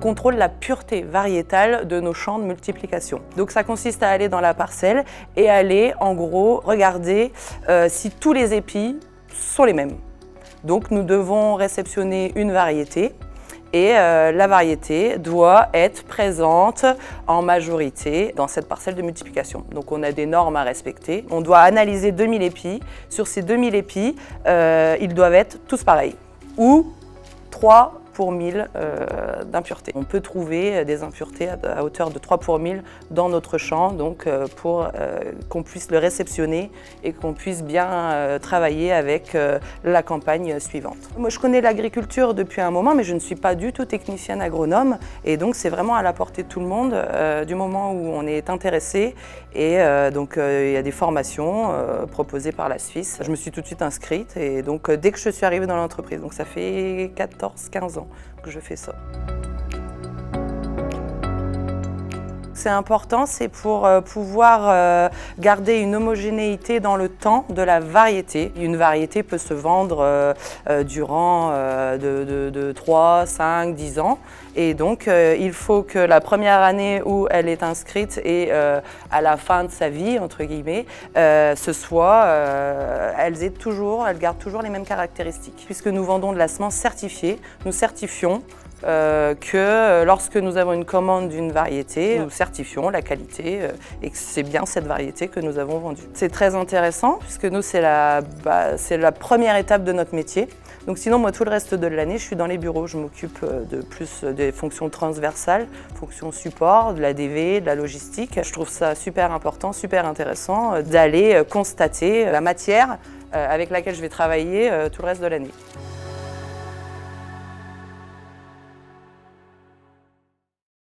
contrôle la pureté variétale de nos champs de multiplication. Donc ça consiste à aller dans la parcelle et aller en gros regarder si tous les épis sont les mêmes. Donc nous devons réceptionner une variété et la variété doit être présente en majorité dans cette parcelle de multiplication. Donc on a des normes à respecter. On doit analyser 2000 épis. Sur ces 2000 épis, ils doivent être tous pareils ou 3 pour 1000 d'impuretés. On peut trouver des impuretés à hauteur de 3 pour 1000 dans notre champ, donc pour qu'on puisse le réceptionner et qu'on puisse bien travailler avec la campagne suivante. Moi je connais l'agriculture depuis un moment, mais je ne suis pas du tout technicienne agronome et donc c'est vraiment à la portée de tout le monde du moment où on est intéressé et donc il y a des formations proposées par la Suisse. Je me suis tout de suite inscrite et donc dès que je suis arrivée dans l'entreprise, donc ça fait 14-15 ans que je fais ça. C'est important, c'est pour pouvoir garder une homogénéité dans le temps de la variété. Une variété peut se vendre durant de 3, 5, 10 ans. Et donc, il faut que la première année où elle est inscrite et à la fin de sa vie, entre guillemets, elles gardent toujours les mêmes caractéristiques. Puisque nous vendons de la semence certifiée, nous certifions que lorsque nous avons une commande d'une variété, nous certifions la qualité et que c'est bien cette variété que nous avons vendue. C'est très intéressant puisque nous, c'est la première étape de notre métier. Donc sinon, moi, tout le reste de l'année, je suis dans les bureaux. Je m'occupe de plus des fonctions transversales, fonctions support, de la DV, de la logistique. Je trouve ça super important, super intéressant d'aller constater la matière avec laquelle je vais travailler tout le reste de l'année.